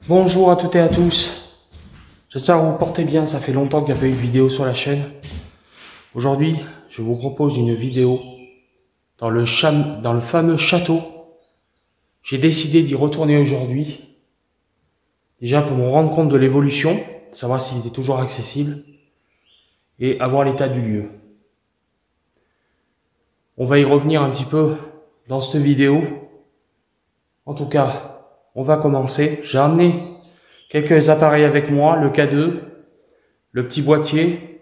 Bonjour à toutes et à tous, j'espère que vous vous portez bien, ça fait longtemps qu'il n'y a pas eu de vidéo sur la chaîne. Aujourd'hui, je vous propose une vidéo dans le fameux château. J'ai décidé d'y retourner aujourd'hui, déjà pour me rendre compte de l'évolution, savoir s'il était toujours accessible et avoir l'état du lieu. On va y revenir un petit peu dans cette vidéo. En tout cas, on va commencer. J'ai amené quelques appareils avec moi, le K2, le petit boîtier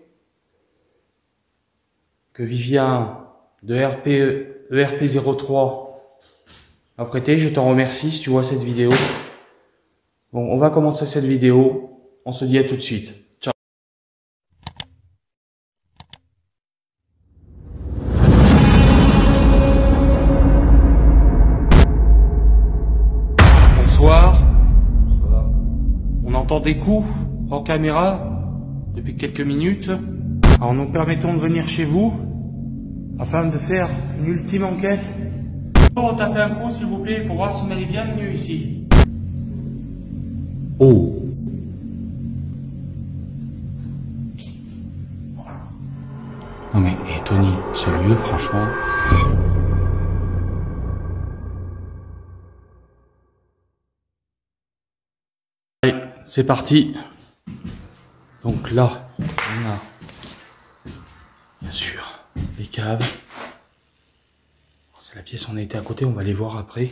que Vivien de ERP03 m'a prêté. Je t'en remercie si tu vois cette vidéo. Bon, on va commencer cette vidéo. On se dit à tout de suite. Ciao. Bonsoir. On entend des coups hors caméra depuis quelques minutes. Alors nous permettons de venir chez vous afin de faire une ultime enquête. Tapez un coup s'il vous plaît pour voir si on est bienvenue ici. Oh. Non mais, et Tony, ce lieu franchement... Allez, c'est parti. Donc là, on a bien sûr les caves. C'est la pièce où on a été à côté, on va les voir après.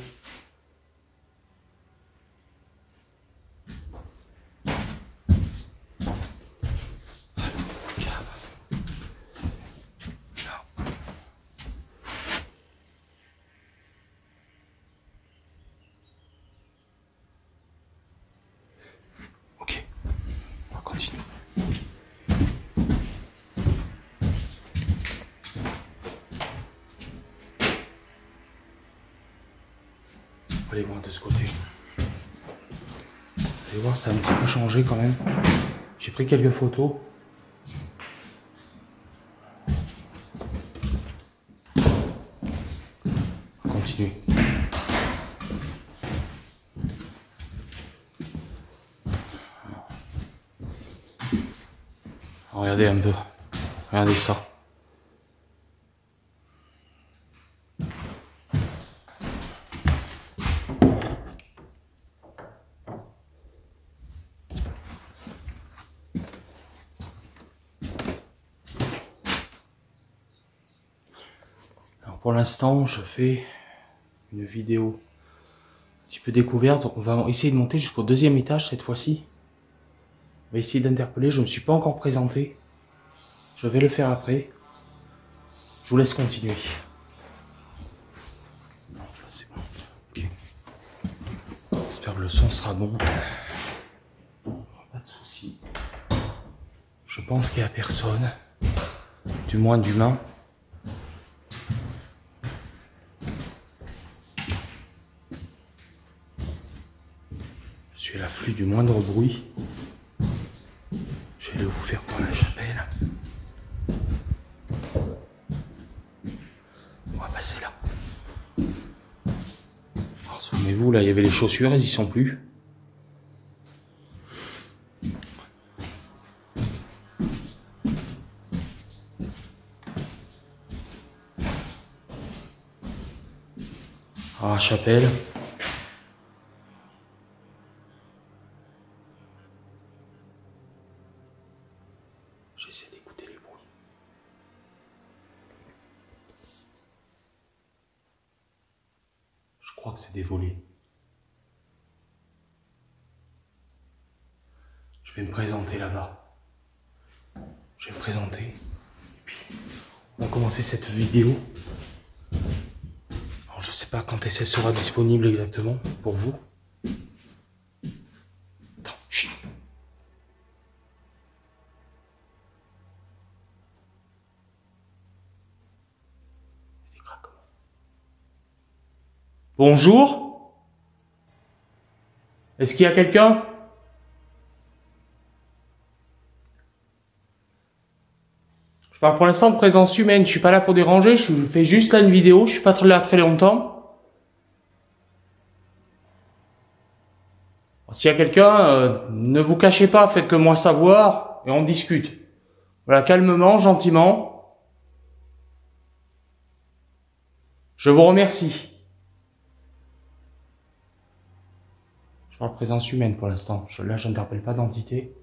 Ok, on va continuer. On va aller voir de ce côté. Vous allez voir, ça a un petit peu changé quand même. J'ai pris quelques photos. On va continuer. Regardez un peu. Regardez ça. Pour l'instant, je fais une vidéo un petit peu découverte. On va essayer de monter jusqu'au deuxième étage cette fois-ci. On va essayer d'interpeller. Je ne me suis pas encore présenté. Je vais le faire après. Je vous laisse continuer. Non, là c'est bon. Ok. J'espère que le son sera bon. Pas de soucis. Je pense qu'il n'y a personne. Du moins d'humain. Je suis à l'afflux du moindre bruit. Je vais aller vous faire voir la chapelle. On va passer là. Alors, souvenez-vous, là, il y avait les chaussures, elles y sont plus. Alors, la chapelle. J'essaie d'écouter les bruits. Je crois que c'est des volets. Je vais me présenter là-bas. Je vais me présenter. Et puis, on va commencer cette vidéo. Alors, je sais pas quand elle sera disponible exactement pour vous. Attends, chut. Bonjour. Est-ce qu'il y a quelqu'un? Je parle pour l'instant de présence humaine. Je suis pas là pour déranger. Je fais juste là une vidéo. Je suis pas là très longtemps. S'il y a quelqu'un, ne vous cachez pas, faites-le moi savoir et on discute. Voilà, calmement, gentiment. Je vous remercie. Je parle présence humaine pour l'instant. Là, je n'interpelle pas d'entité.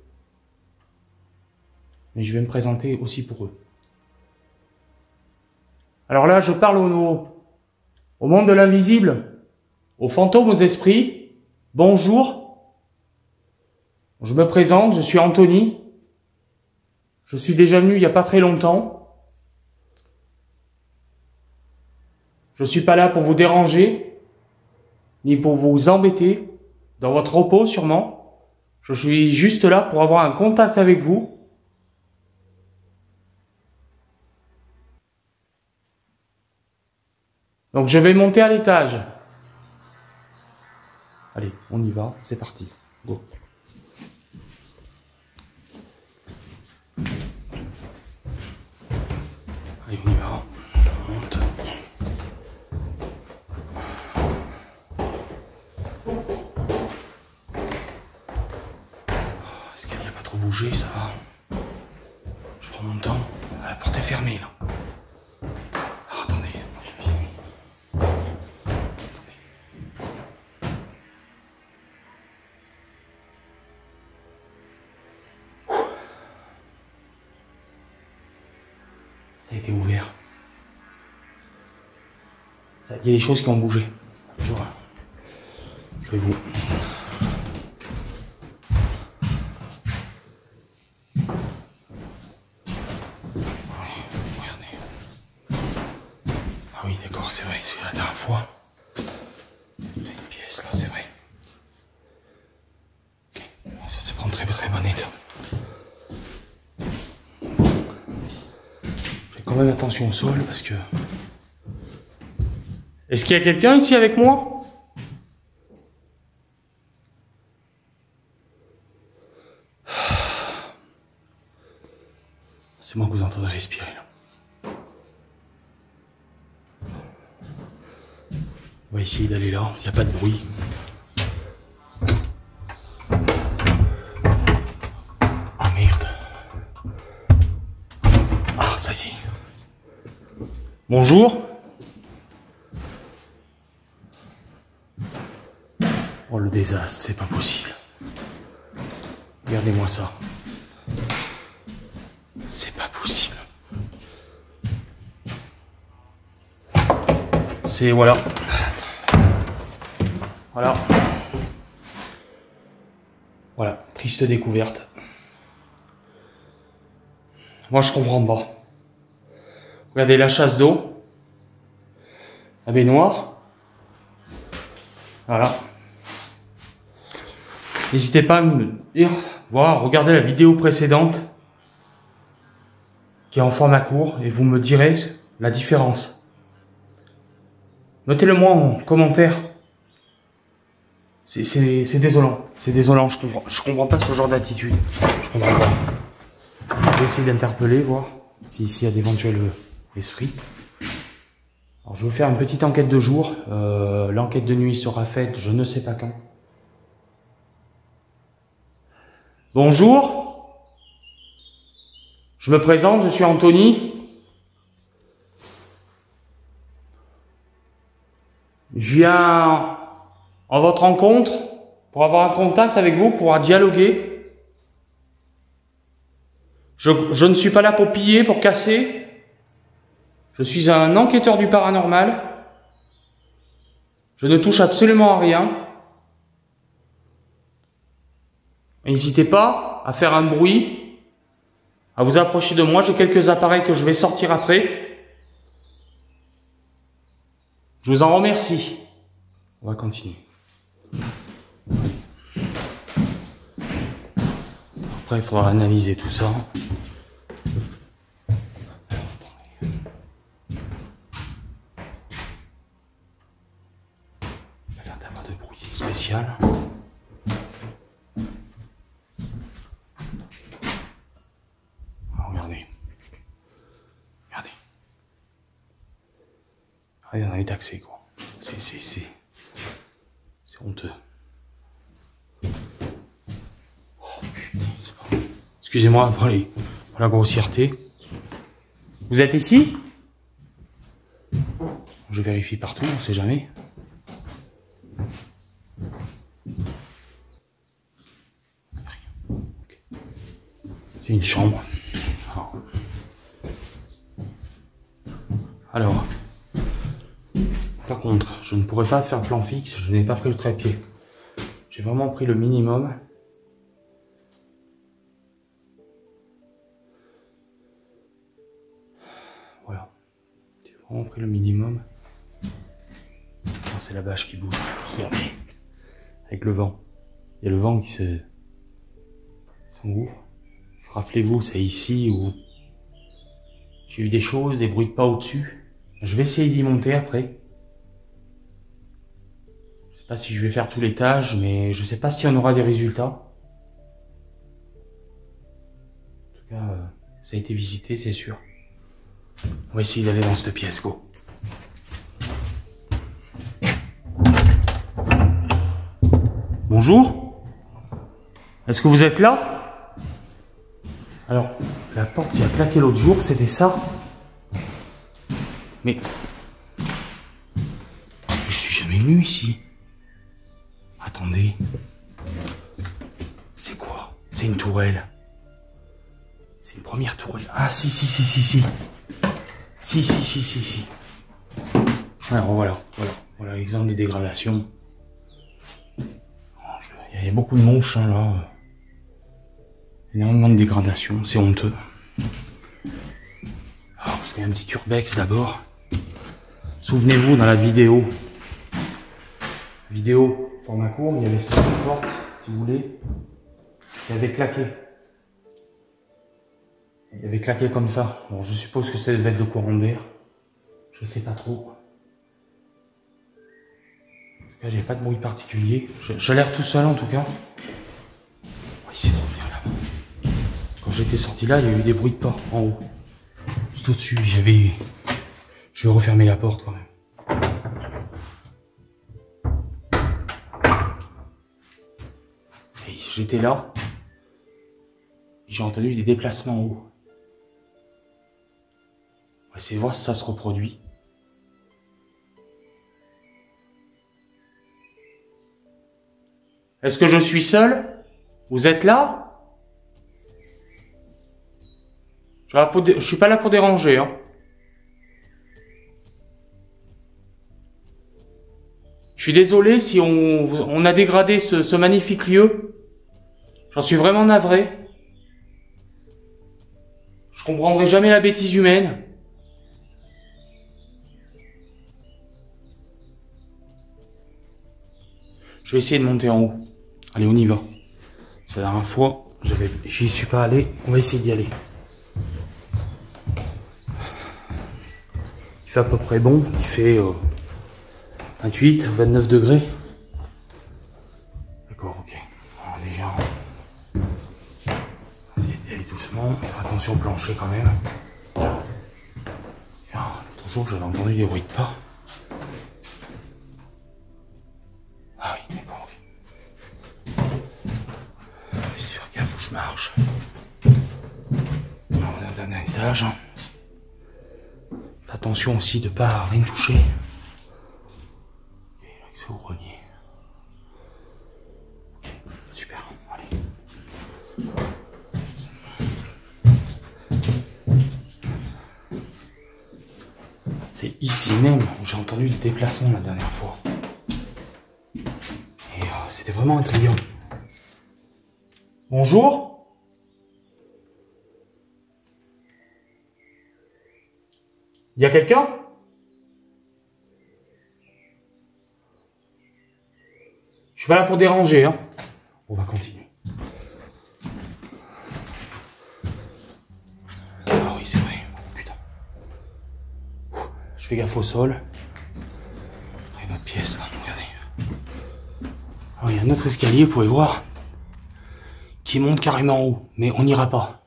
Mais je vais me présenter aussi pour eux. Alors là, je parle au monde de l'invisible, aux fantômes, aux esprits. Bonjour. Je me présente, je suis Anthony. Je suis déjà venu il n'y a pas très longtemps. Je suis pas là pour vous déranger, ni pour vous embêter, dans votre repos sûrement. Je suis juste là pour avoir un contact avec vous. Donc je vais monter à l'étage. Allez, on y va, c'est parti. Go. Allez, on y va. On monte. Est-ce qu'elle n'a pas trop bougé, ça va? Je prends mon temps. La porte est fermée, là. Oh, attendez. Ça a été ouvert. Il y a des choses qui ont bougé. Je vais vous... Regardez. Ah oui, d'accord, c'est vrai, c'est la dernière fois. Il y a une pièce là, c'est vrai. Ok, ça c'est pas en très bon état. Fais quand même attention au sol parce que... Est-ce qu'il y a quelqu'un ici avec moi? C'est moi que vous entendez respirer là. On va essayer d'aller là, il n'y a pas de bruit. Ah merde. Ah ça y est. Bonjour. Oh le désastre, c'est pas possible. Regardez-moi ça. C'est pas possible. C'est voilà. Voilà. Voilà, triste découverte. Moi je comprends pas. Regardez la chasse d'eau. La baignoire. Voilà. N'hésitez pas à me dire, voilà, regardez la vidéo précédente qui est en format court et vous me direz la différence. Notez-le moi en commentaire. C'est désolant. C'est désolant, je comprends pas ce genre d'attitude. Je comprends pas. Je vais essayer d'interpeller, voir s'il y a d'éventuels esprits. Alors je vais vous faire une petite enquête de jour. L'enquête de nuit sera faite je ne sais pas quand. Bonjour, je me présente, je suis Anthony. Je viens en votre rencontre pour avoir un contact avec vous, pour dialoguer. Je ne suis pas là pour piller, pour casser. Je suis un enquêteur du paranormal. Je ne touche absolument à rien. N'hésitez pas à faire un bruit, à vous approcher de moi. J'ai quelques appareils que je vais sortir après. Je vous en remercie. On va continuer. Après, il faudra analyser tout ça. Il y a l'air d'avoir de bruit spécial. Regardez. Regardez. Regardez, on est taxé, quoi. C'est honteux. Excusez-moi pour la grossièreté. Vous êtes ici? Je vérifie partout, on sait jamais. C'est une chambre. Alors, par contre, je ne pourrais pas faire plan fixe, je n'ai pas pris le trépied. J'ai vraiment pris le minimum. Voilà. J'ai vraiment pris le minimum. Oh, c'est la bâche qui bouge. Regardez. Avec le vent. Il y a le vent qui s'engouffre. Rappelez-vous, c'est ici où j'ai eu des choses, des bruits de pas au-dessus. Je vais essayer d'y monter après. Je sais pas si je vais faire tout l'étage, mais je sais pas si on aura des résultats. En tout cas, ça a été visité, c'est sûr. On va essayer d'aller dans cette pièce, go. Bonjour. Est-ce que vous êtes là? Alors, la porte qui a claqué l'autre jour, c'était ça. Mais je suis jamais venu ici. Attendez. C'est quoi? C'est une tourelle. C'est une première tourelle. Ah si. Si. Alors voilà l'exemple de dégradation. Il y a beaucoup de mouches hein, là. Énormément de dégradation, c'est honteux. Alors je fais un petit urbex d'abord. Souvenez-vous dans la vidéo format court, il y avait cette porte, si vous voulez, qui avait claqué. Il avait claqué comme ça. Bon, je suppose que ça devait être le courant d'air. Je sais pas trop. En tout cas, j'ai pas de bruit particulier. J'ai l'air tout seul en tout cas. On va essayer de revenir là-bas. Quand j'étais sorti là, il y a eu des bruits de pas en haut. Juste au-dessus, je vais refermer la porte quand même. Et j'étais là. J'ai entendu des déplacements en haut. On va essayer de voir si ça se reproduit. Est-ce que je suis seul? Vous êtes là? Je suis pas là pour déranger, hein. Je suis désolé si on a dégradé ce magnifique lieu. J'en suis vraiment navré. Je comprendrai jamais la bêtise humaine. Je vais essayer de monter en haut. Allez, on y va. C'est la dernière fois, j'y suis pas allé. On va essayer d'y aller. Il fait à peu près bon. Il fait 28, 29 degrés. D'accord, ok. Alors déjà, on va y aller doucement. Attention au plancher quand même. L'autre jour, j'avais entendu des bruits de pas. Ah oui, d'accord, ok. Je vais faire gaffe où je marche. Alors, on est au dernier étage. Fais attention aussi de ne pas rien toucher. Ok, l'accès au grenier. Ok, super, allez. C'est ici même où j'ai entendu le déplacement la dernière fois. Et c'était vraiment intriguant. Bonjour. Il y a quelqu'un? Je suis pas là pour déranger, hein. On va continuer. Ah oui, c'est vrai. Putain. Je fais gaffe au sol. Il y a une autre pièce, là. Regardez. Alors, il y a un autre escalier, vous pouvez voir, qui monte carrément en haut. Mais on n'ira pas.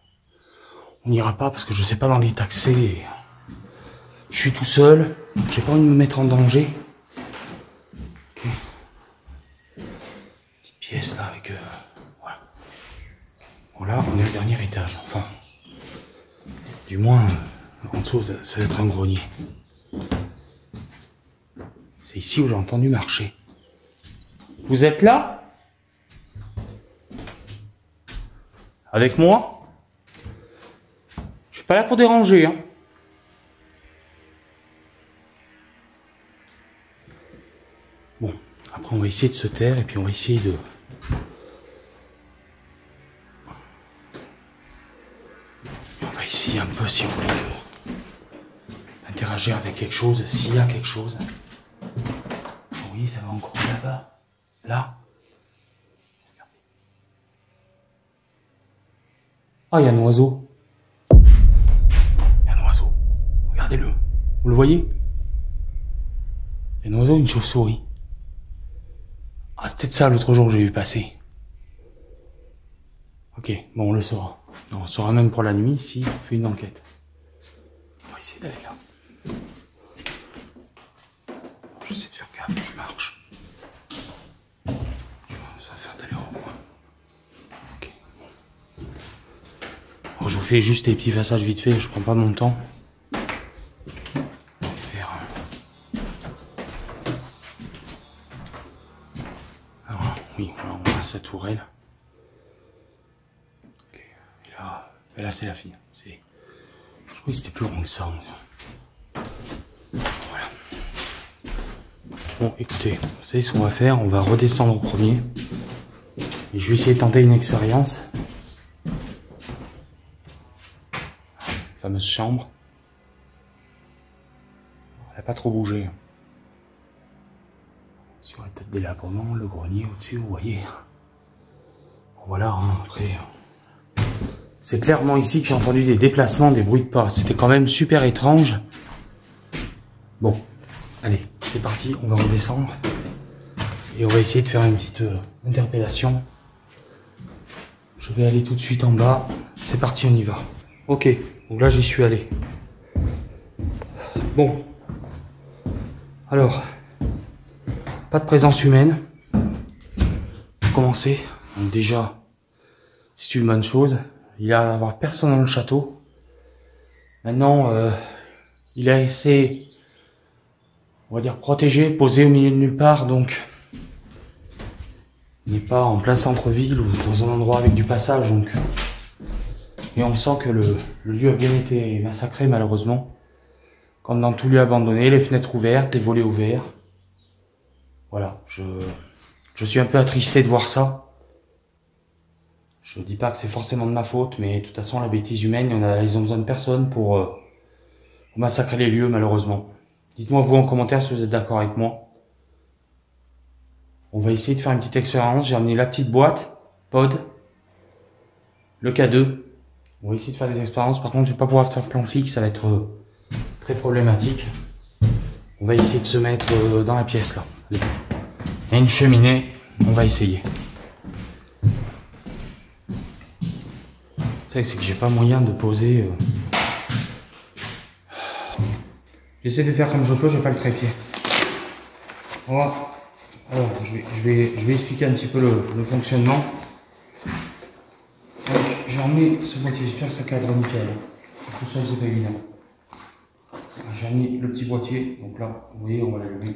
On n'ira pas parce que je sais pas dans l'état que c'est. Je suis tout seul. J'ai pas envie de me mettre en danger. Okay. Petite pièce là avec... voilà. Bon là, on est au dernier étage. Enfin, du moins, en dessous, ça va être un grenier. C'est ici où j'ai entendu marcher. Vous êtes là? Avec moi? Je suis pas là pour déranger, hein. Bon, après on va essayer de se taire et puis on va essayer de... On va essayer un peu, si vous voulez, interagir avec quelque chose, s'il y a quelque chose. Oui, ça va encore là-bas. Là. Regardez. Ah, il y a un oiseau. Il y a un oiseau. Regardez-le. Vous le voyez? Il y a un oiseau et une chauve-souris. Ah, c'est peut-être ça l'autre jour que j'ai vu passer. Ok, bon, on le saura. On le saura même pour la nuit si on fait une enquête. On va essayer d'aller là. J'essaie de faire gaffe, je marche. Ça va faire d'aller au moins. Ok. Bon, je vous fais juste des petits passages vite fait, je prends pas mon temps. Je vais faire... Alors, oui, alors on a cette tourelle. Ok. Et là c'est la fille. Je crois que c'était plus rond que ça. Voilà. Bon, écoutez, vous savez ce qu'on va faire? On va redescendre au premier. Et je vais essayer de tenter une expérience. Fameuse chambre. Elle n'a pas trop bougé. Sur la tête des labourements, le grenier au-dessus, vous voyez. Bon, voilà, hein, après... C'est clairement ici que j'ai entendu des déplacements, des bruits de pas. C'était quand même super étrange. Bon, allez, c'est parti, on va redescendre. Et on va essayer de faire une petite interpellation. Je vais aller tout de suite en bas. C'est parti, on y va. Ok, donc là j'y suis allé. Bon. Alors, pas de présence humaine. Pour commencer, donc déjà, c'est une bonne chose. Il va y avoir personne dans le château. Maintenant, il est assez, on va dire, protégé, posé au milieu de nulle part, donc il n'est pas en plein centre-ville ou dans un endroit avec du passage, donc. Et on sent que le lieu a bien été massacré, malheureusement. Comme dans tout lieu abandonné, les fenêtres ouvertes, les volets ouverts. Voilà, je suis un peu attristé de voir ça. Je dis pas que c'est forcément de ma faute, mais de toute façon, la bêtise humaine, ils ont besoin de personne pour massacrer les lieux, malheureusement. Dites-moi vous en commentaire si vous êtes d'accord avec moi. On va essayer de faire une petite expérience. J'ai amené la petite boîte, pod, le K2. On va essayer de faire des expériences. Par contre, je vais pas pouvoir faire plan fixe, ça va être très problématique. On va essayer de se mettre dans la pièce là. Il y a une cheminée, on va essayer. C'est que j'ai pas moyen de poser. J'essaie de faire comme je peux, j'ai pas le trépied. Voilà. Alors, je vais expliquer un petit peu le fonctionnement. J'ai emmené ce boîtier, j'espère que ça cadre nickel. Tout seul, c'est pas évident. J'ai emmené le petit boîtier, donc là, vous voyez, on va l'allumer.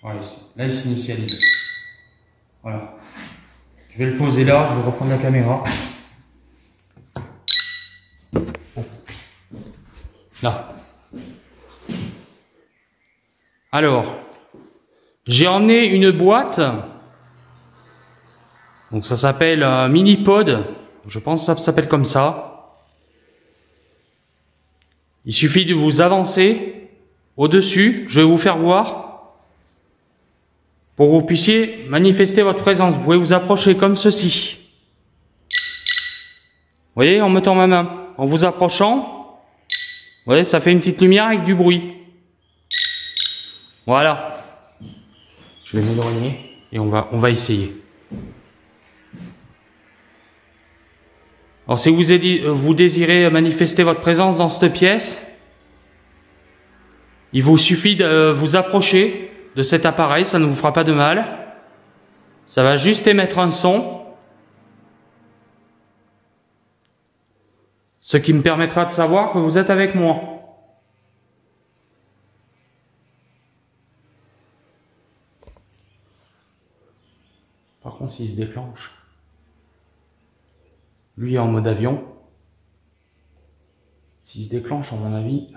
Voilà, ici. Là, il s'initialise. Voilà. Je vais le poser là, je vais reprendre la caméra. Là. Alors, j'ai emmené une boîte. Donc ça s'appelle un mini-pod. Je pense que ça s'appelle comme ça. Il suffit de vous avancer au-dessus. Je vais vous faire voir. Pour que vous puissiez manifester votre présence. Vous pouvez vous approcher comme ceci. Vous voyez, en mettant ma main. En vous approchant. Vous voyez, ça fait une petite lumière avec du bruit. Voilà. Je vais m'éloigner et on va essayer. Alors si vous désirez manifester votre présence dans cette pièce, il vous suffit de vous approcher de cet appareil, ça ne vous fera pas de mal. Ça va juste émettre un son. Ce qui me permettra de savoir que vous êtes avec moi. Par contre, s'il se déclenche, lui est en mode avion. S'il se déclenche, à mon avis,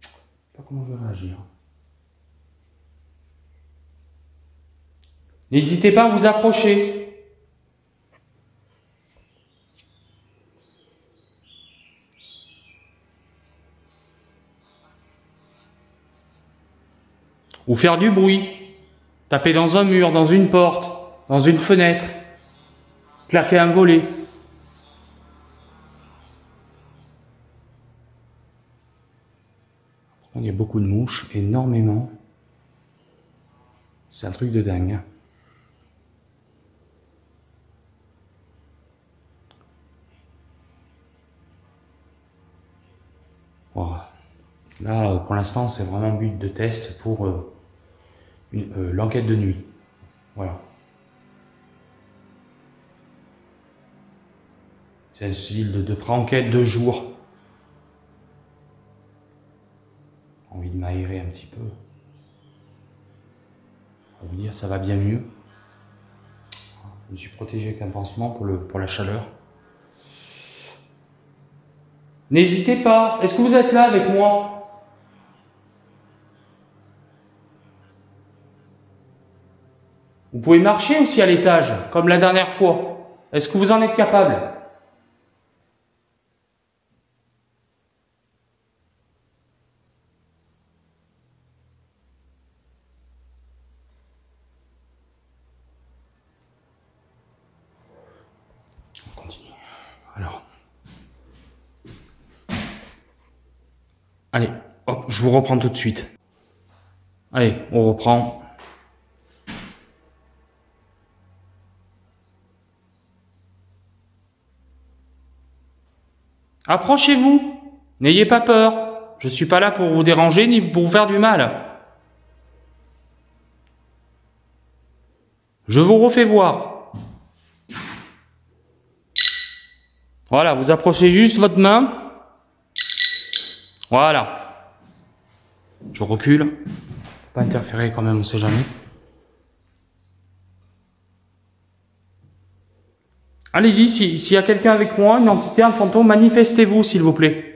je sais pas comment je vais réagir. N'hésitez pas à vous approcher. Ou faire du bruit. Taper dans un mur, dans une porte, dans une fenêtre. Claquer un volet. Il y a beaucoup de mouches, énormément. C'est un truc de dingue. Voilà. Là, pour l'instant, c'est vraiment but de test pour l'enquête de nuit. Voilà. C'est un style de pré-enquête de jour. Envie de m'aérer un petit peu. On va vous dire, ça va bien mieux. Je me suis protégé avec un pansement pour la chaleur. N'hésitez pas. Est-ce que vous êtes là avec moi? Vous pouvez marcher aussi à l'étage, comme la dernière fois. Est-ce que vous en êtes capable? On continue. Alors. Allez, hop, je vous reprends tout de suite. Allez, on reprend. Approchez-vous, n'ayez pas peur. Je ne suis pas là pour vous déranger ni pour vous faire du mal. Je vous refais voir. Voilà, vous approchez juste votre main. Voilà. Je recule. Pas interférer quand même, on ne sait jamais. Allez-y, s'il y a quelqu'un avec moi, une entité, un fantôme, manifestez-vous s'il vous plaît.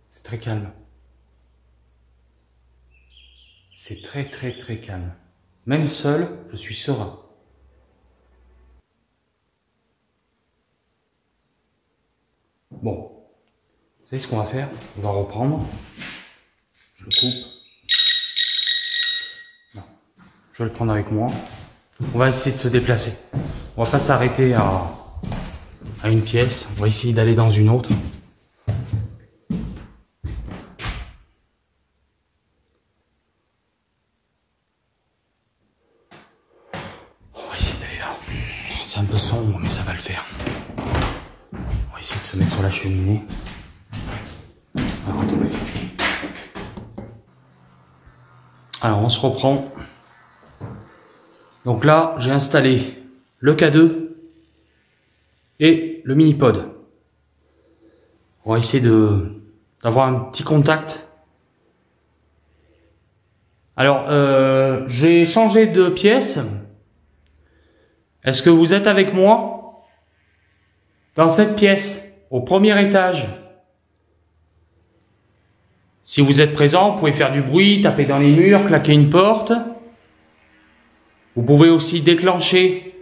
C'est très calme. C'est très calme. Même seul, je suis serein. Bon, vous savez ce qu'on va faire? On va reprendre. Je le coupe. Non. Je vais le prendre avec moi. On va essayer de se déplacer. On va pas s'arrêter à une pièce. On va essayer d'aller dans une autre. On va essayer d'aller là. C'est un peu sombre, mais ça va le faire. On va essayer de se mettre sur la cheminée. Alors, attendez. Alors, on se reprend. Donc là, j'ai installé le K2 et le mini-pod. On va essayer d'avoir un petit contact. Alors, j'ai changé de pièce. Est-ce que vous êtes avec moi dans cette pièce, au premier étage? Si vous êtes présent, vous pouvez faire du bruit, taper dans les murs, claquer une porte. Vous pouvez aussi déclencher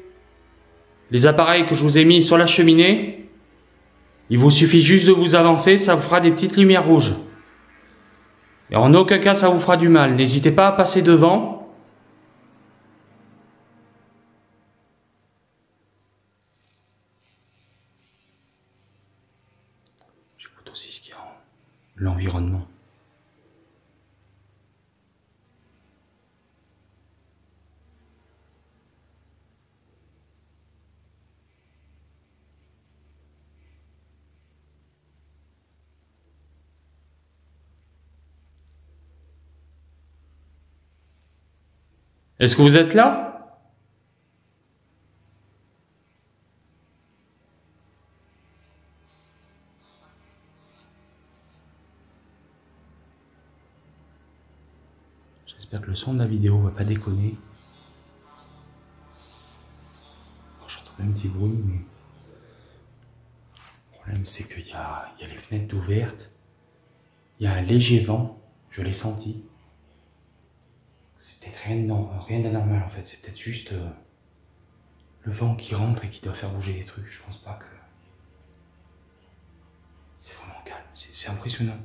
les appareils que je vous ai mis sur la cheminée. Il vous suffit juste de vous avancer, ça vous fera des petites lumières rouges. Et en aucun cas, ça vous fera du mal. N'hésitez pas à passer devant. aussi ce qu'il y a en l'environnement. Est-ce que vous êtes là? J'espère que le son de la vidéo va pas déconner. Oh, j'entends un petit bruit, mais le problème c'est qu'il y a les fenêtres ouvertes. Il y a un léger vent, je l'ai senti. C'est peut-être rien d'anormal en fait, c'est peut-être juste le vent qui rentre et qui doit faire bouger des trucs. Je pense pas que... C'est vraiment calme, c'est impressionnant.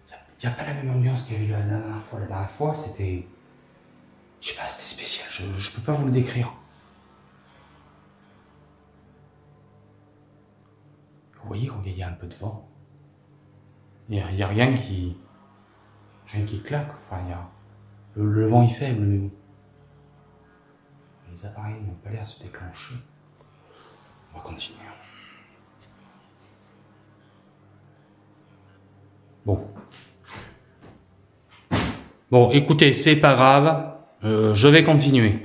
Il n'y a pas la même ambiance qu'il y a eu la dernière fois. La dernière fois, c'était... Je sais pas, c'était spécial. Je peux pas vous le décrire. Vous voyez, quand il y a un peu de vent, il n'y a rien qui claque. Enfin, le vent est faible, mais bon. Les appareils n'ont pas l'air de se déclencher. On va continuer. Bon, écoutez, c'est pas grave. Je vais continuer.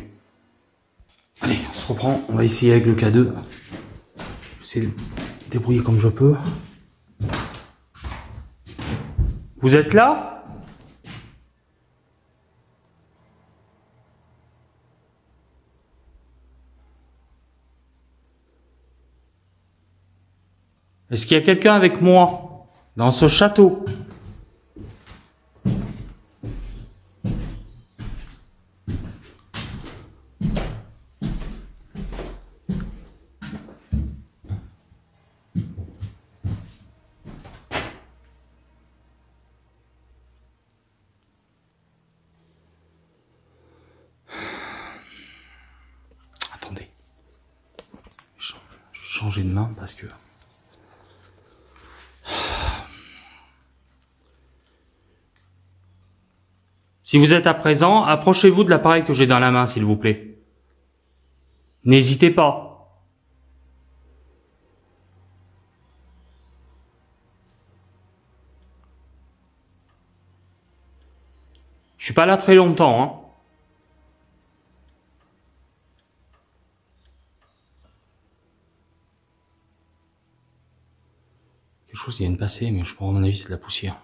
Allez, on se reprend. On va essayer avec le K2. J'essaie de débrouiller comme je peux. Vous êtes là? Est-ce qu'il y a quelqu'un avec moi dans ce château? Attendez. Je vais changer de main parce que... Si vous êtes à présent, approchez-vous de l'appareil que j'ai dans la main, s'il vous plaît. N'hésitez pas. Je suis pas là très longtemps, hein. Quelque chose vient de passer, mais je pense à mon avis c'est de la poussière.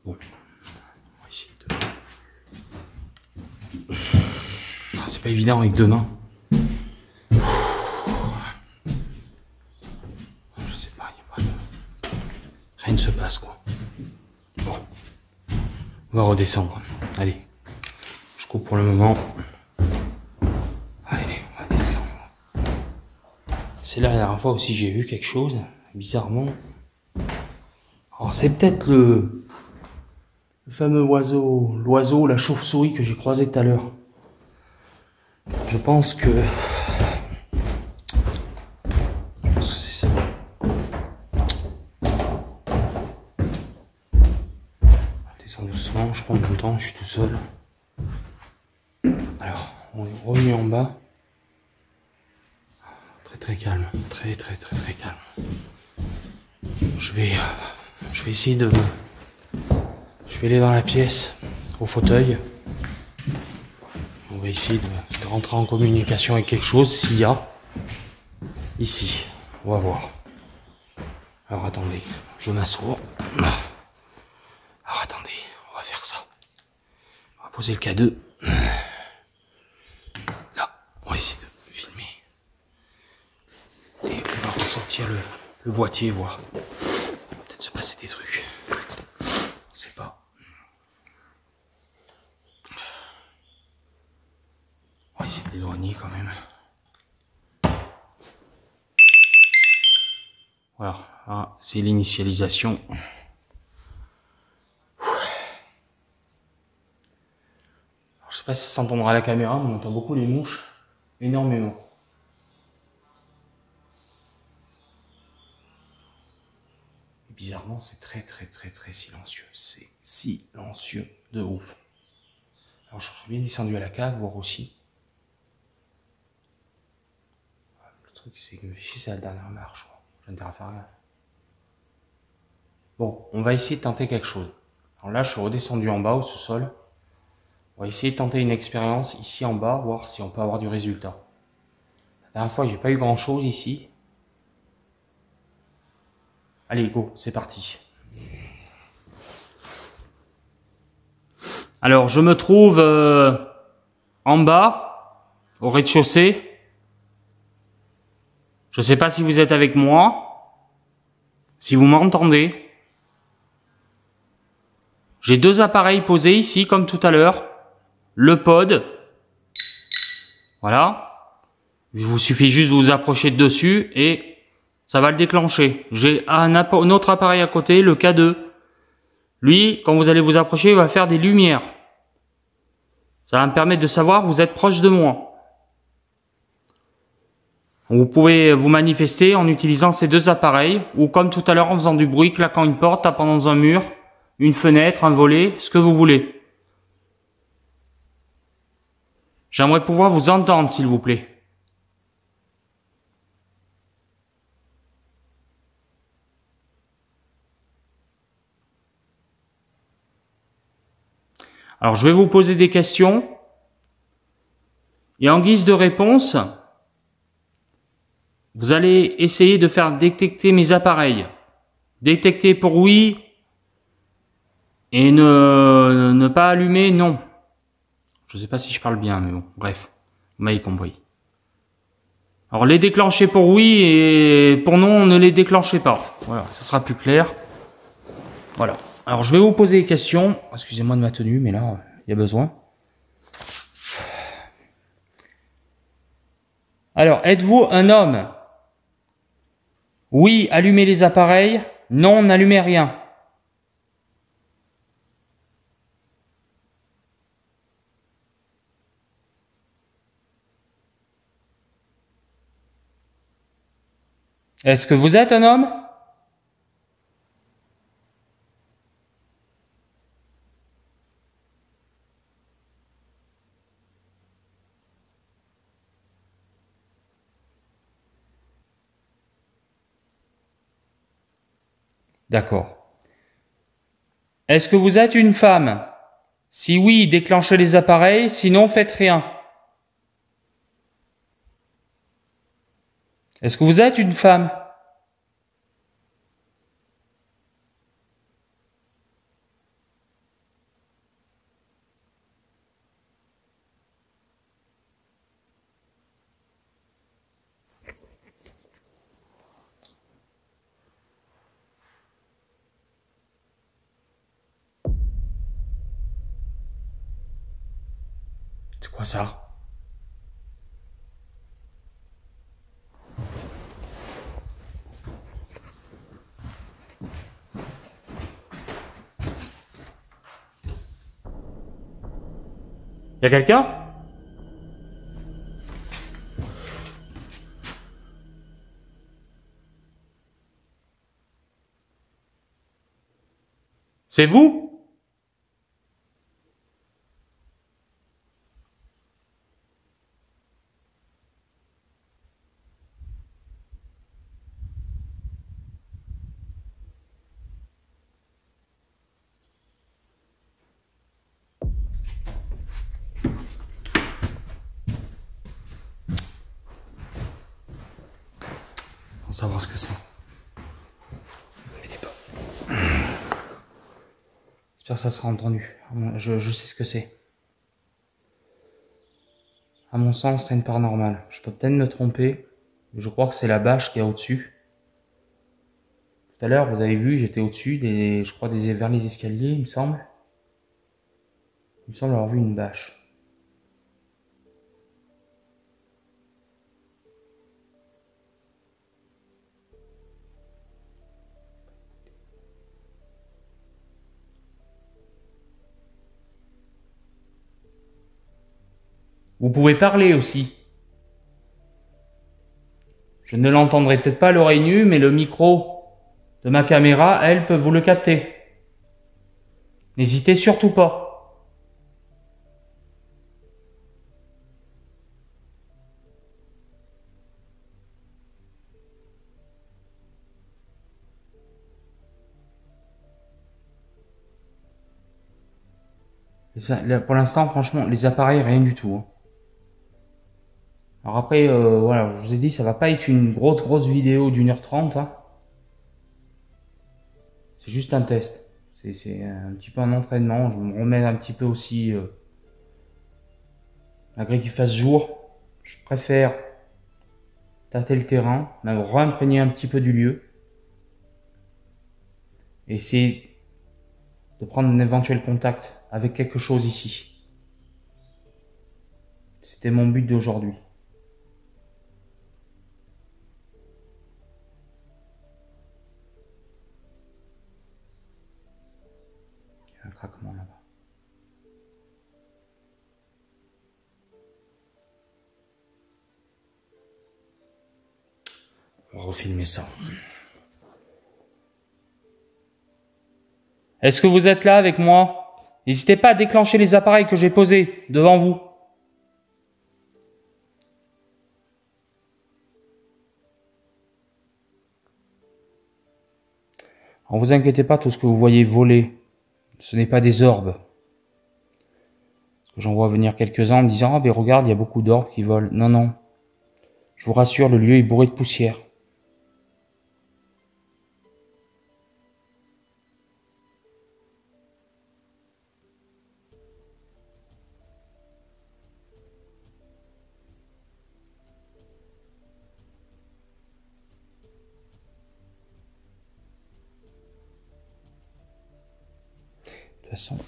Bon. On va essayer de... Ah, c'est pas évident avec deux mains. Je sais pas, il y a pas de... Rien ne se passe, quoi. Bon. On va redescendre. Allez. Je coupe pour le moment. Allez, on va descendre. C'est là la dernière fois aussi j'ai vu quelque chose, bizarrement. Alors c'est peut-être le fameux oiseau, l'oiseau, la chauve-souris que j'ai croisé tout à l'heure. Je pense que c'est ça. Descends doucement, je prends le temps, je suis tout seul. Alors, on est revenu en bas. Très calme, très calme. Je vais essayer de... Je vais aller dans la pièce, au fauteuil. On va essayer de rentrer en communication avec quelque chose, s'il y a. Ici, on va voir. Alors attendez, je m'assois. Alors attendez, on va faire ça. On va poser le K2. Là, on va essayer de filmer. Et on va ressortir le boîtier, voir. Peut-être se passer des trucs. On sait pas. On va essayer de l'éloigner quand même. Voilà, ah, c'est l'initialisation. Je sais pas si ça s'entendra à la caméra, mais on entend beaucoup les mouches. Énormément. vraiment c'est très silencieux. C'est silencieux de ouf. Alors je suis bien descendu à la cave, voir aussi. Le truc c'est que c'est la dernière marche. J'ai intérêt à faire gaffe. Bon, on va essayer de tenter quelque chose. Alors là, je suis redescendu en bas au sous-sol. On va essayer de tenter une expérience ici en bas, voir si on peut avoir du résultat. La dernière fois, j'ai pas eu grand chose ici. Allez, go, c'est parti. Alors, je me trouve en bas, au rez-de-chaussée. Je ne sais pas si vous êtes avec moi, si vous m'entendez. J'ai deux appareils posés ici, comme tout à l'heure. Le pod. Voilà. Il vous suffit juste de vous approcher de dessus et ça va le déclencher. J'ai un autre appareil à côté, le K2. Lui, quand vous allez vous approcher, il va faire des lumières. Ça va me permettre de savoir que vous êtes proche de moi. Vous pouvez vous manifester en utilisant ces deux appareils ou comme tout à l'heure en faisant du bruit, claquant une porte, tapant dans un mur, une fenêtre, un volet, ce que vous voulez. J'aimerais pouvoir vous entendre, s'il vous plaît. Alors, je vais vous poser des questions. Et en guise de réponse, vous allez essayer de faire détecter mes appareils. Détecter pour oui et ne pas allumer non. Je ne sais pas si je parle bien, mais bon, bref, vous m'avez compris. Alors, les déclencher pour oui et pour non, ne les déclenchez pas. Voilà, ça sera plus clair. Voilà. Alors, je vais vous poser des questions. Excusez-moi de ma tenue, mais là, il y a besoin. Alors, êtes-vous un homme? Oui, allumez les appareils. Non, n'allumez rien. Est-ce que vous êtes un homme? D'accord. Est-ce que vous êtes une femme? Si oui, déclenchez les appareils, sinon faites rien. Est-ce que vous êtes une femme? C'est quoi ça? Y a quelqu'un? C'est vous? Pour savoir ce que c'est. M'aidez pas. J'espère que ça sera entendu. Je sais ce que c'est. À mon sens, rien de paranormal. Je peux peut-être me tromper, mais je crois que c'est la bâche qui est au-dessus. Tout à l'heure, vous avez vu, j'étais au-dessus je crois vers les escaliers, il me semble. Il me semble avoir vu une bâche. Vous pouvez parler aussi. Je ne l'entendrai peut-être pas à l'oreille nue, mais le micro de ma caméra, elles peuvent vous le capter. N'hésitez surtout pas. Et ça, là, pour l'instant, franchement, les appareils, rien du tout. Hein. Alors après, voilà, je vous ai dit, ça va pas être une grosse vidéo d'1h30. Hein. C'est juste un test. C'est un petit peu un entraînement. Je me remets un petit peu aussi, malgré qu'il fasse jour, je préfère tâter le terrain, même réimprégner un petit peu du lieu. Et essayer de prendre un éventuel contact avec quelque chose ici. C'était mon but d'aujourd'hui. Il y a un craquement là-bas. On va refilmer ça. Est-ce que vous êtes là avec moi? N'hésitez pas à déclencher les appareils que j'ai posés devant vous. Ne vous inquiétez pas, tout ce que vous voyez voler, ce n'est pas des orbes. Parce que j'en vois venir quelques-uns en me disant « Ah ben regarde, il y a beaucoup d'orbes qui volent. » Non, non. Je vous rassure, le lieu est bourré de poussière. De toute façon, ce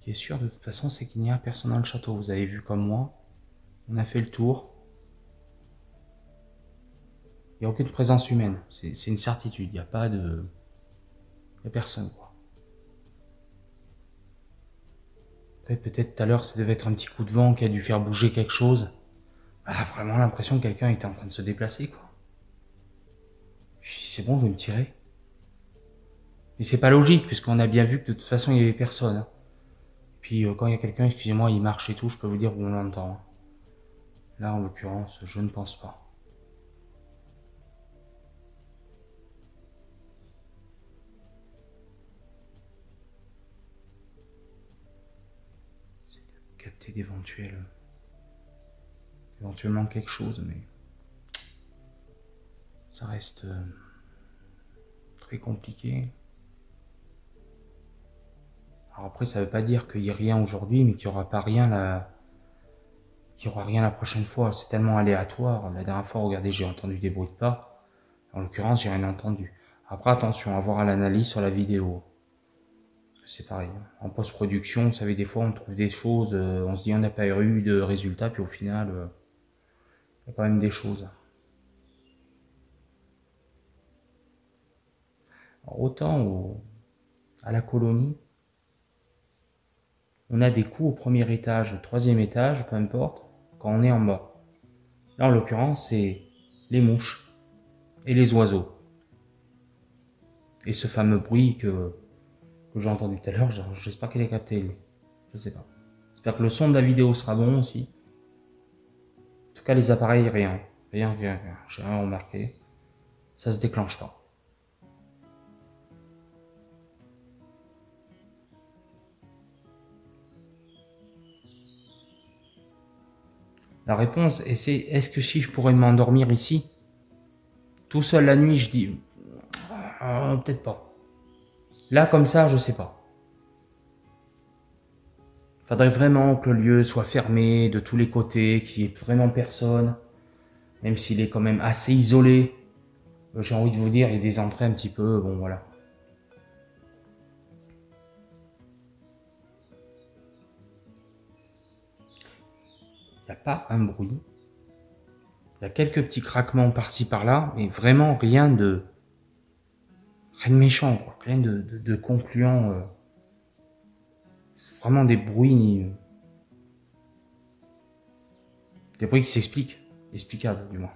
qui est sûr de toute façon, c'est qu'il n'y a personne dans le château. Vous avez vu comme moi, on a fait le tour. Il n'y a aucune présence humaine. C'est une certitude. Il n'y a pas de... Il n'y a personne, quoi. Peut-être tout à l'heure, ça devait être un petit coup de vent qui a dû faire bouger quelque chose. Ah, vraiment l'impression que quelqu'un était en train de se déplacer, quoi. Je me suis dit, c'est bon, je vais me tirer. Mais c'est pas logique, puisqu'on a bien vu que de toute façon, il n'y avait personne. Hein. Puis quand il y a quelqu'un, excusez-moi, il marche et tout, je peux vous dire où on l'entend. Hein. Là, en l'occurrence, je ne pense pas. C'est de capter éventuellement quelque chose, mais ça reste très compliqué. Alors après, ça ne veut pas dire qu'il n'y a rien aujourd'hui, mais qu'il n'y aura pas rien la prochaine fois. C'est tellement aléatoire. La dernière fois, regardez, j'ai entendu des bruits de pas. En l'occurrence, j'ai rien entendu. Après, attention à voir à l'analyse sur la vidéo. C'est pareil. En post-production, vous savez, des fois, on trouve des choses, on se dit on n'a pas eu de résultat, puis au final, il y a quand même des choses. Alors, autant à la colonie, on a des coups au premier étage, au troisième étage, peu importe, quand on est en bas. Là, en l'occurrence, c'est les mouches et les oiseaux. Et ce fameux bruit que j'ai entendu tout à l'heure, j'espère qu'il est capté, lui. Je sais pas. J'espère que le son de la vidéo sera bon aussi. En tout cas, les appareils, rien. Rien. J'ai rien remarqué. Ça se déclenche pas. La réponse, est-ce que si je pourrais m'endormir ici, tout seul la nuit, je dis, peut-être pas. Là, comme ça, je sais pas. Faudrait vraiment que le lieu soit fermé de tous les côtés, qu'il n'y ait vraiment personne, même s'il est quand même assez isolé. J'ai envie de vous dire, il y a des entrées un petit peu, bon voilà. Il n'y a pas un bruit. Il y a quelques petits craquements par-ci par-là, mais vraiment rien de méchant, quoi. Rien de concluant. C'est vraiment des bruits, des bruits qui s'expliquent, explicables du moins.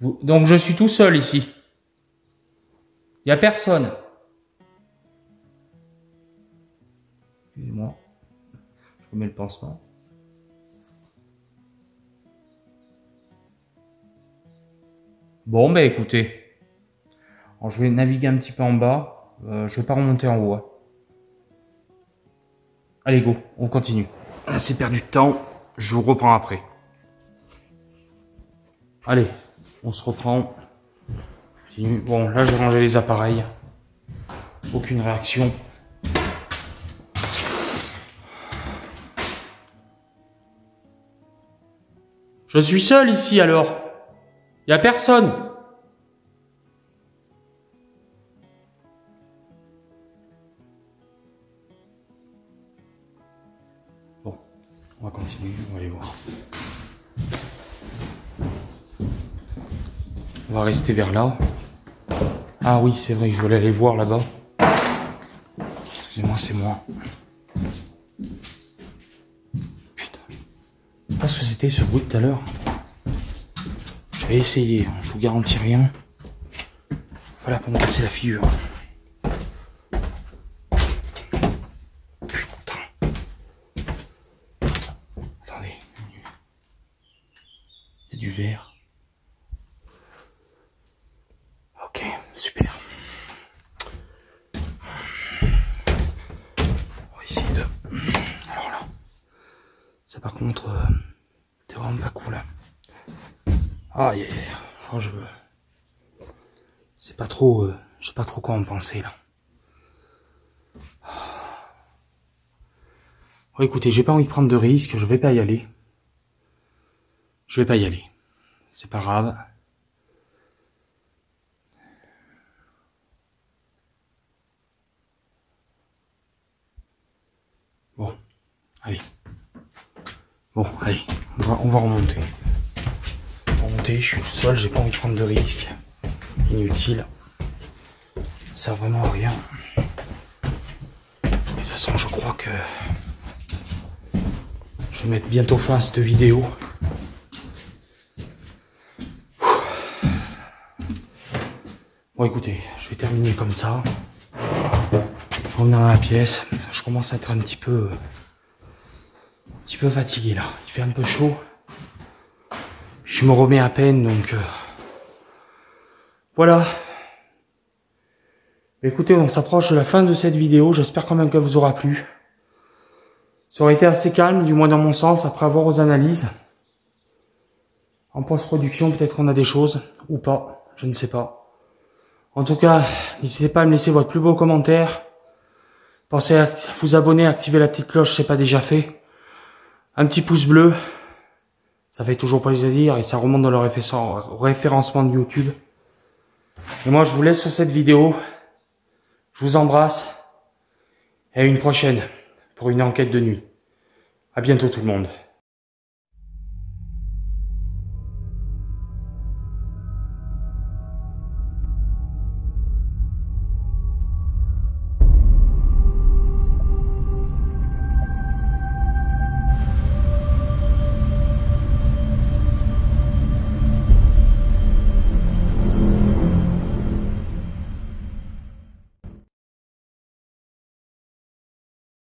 Donc je suis tout seul ici. Il n'y a personne. Excusez-moi. Je remets le pansement. Bon, bah écoutez. Alors, je vais naviguer un petit peu en bas. Je vais pas remonter en haut. Hein. Allez, go, on continue. C'est perdu de temps. Je vous reprends après. Allez, on se reprend. Continue. Bon, là, j'ai rangé les appareils. Aucune réaction. Je suis seul ici alors. Il n'y a personne. Bon, on va continuer, on va aller voir. On va rester vers là. Ah oui, c'est vrai que je voulais aller voir là-bas. Excusez-moi, c'est moi. Putain. Je sais pas ce que c'était ce bruit de tout à l'heure. Je vais essayer, je vous garantis rien. Voilà pour me casser la figure. Putain. Attendez. Il y a du verre. Ok, super. On va essayer de... Alors là, ça par contre, c'est vraiment pas cool. Ah, je veux... C'est pas trop... je sais pas trop quoi en penser là. Bon, écoutez, j'ai pas envie de prendre de risques, je vais pas y aller. Je vais pas y aller. C'est pas grave. Bon, allez. Bon, allez, on va remonter. Remonter, je suis tout seul, j'ai pas envie de prendre de risques. Inutile. Ça sert vraiment à rien. Et de toute façon, je crois que je vais mettre bientôt fin à cette vidéo. Bon, écoutez, je vais terminer comme ça. Je vais revenir dans la pièce. Je commence à être un petit peu fatigué là. Il fait un peu chaud. Je me remets à peine, donc voilà. Écoutez, on s'approche de la fin de cette vidéo. J'espère quand même qu'elle vous aura plu. Ça aurait été assez calme, du moins dans mon sens, après avoir aux analyses. En post-production, peut-être qu'on a des choses, ou pas, je ne sais pas. En tout cas, n'hésitez pas à me laisser votre plus beau commentaire. Pensez à vous abonner, à activer la petite cloche si ce n'est pas déjà fait. Un petit pouce bleu. Ça fait toujours plaisir et ça remonte dans le référencement de YouTube. Et moi, je vous laisse sur cette vidéo. Je vous embrasse. Et à une prochaine pour une enquête de nuit. À bientôt tout le monde.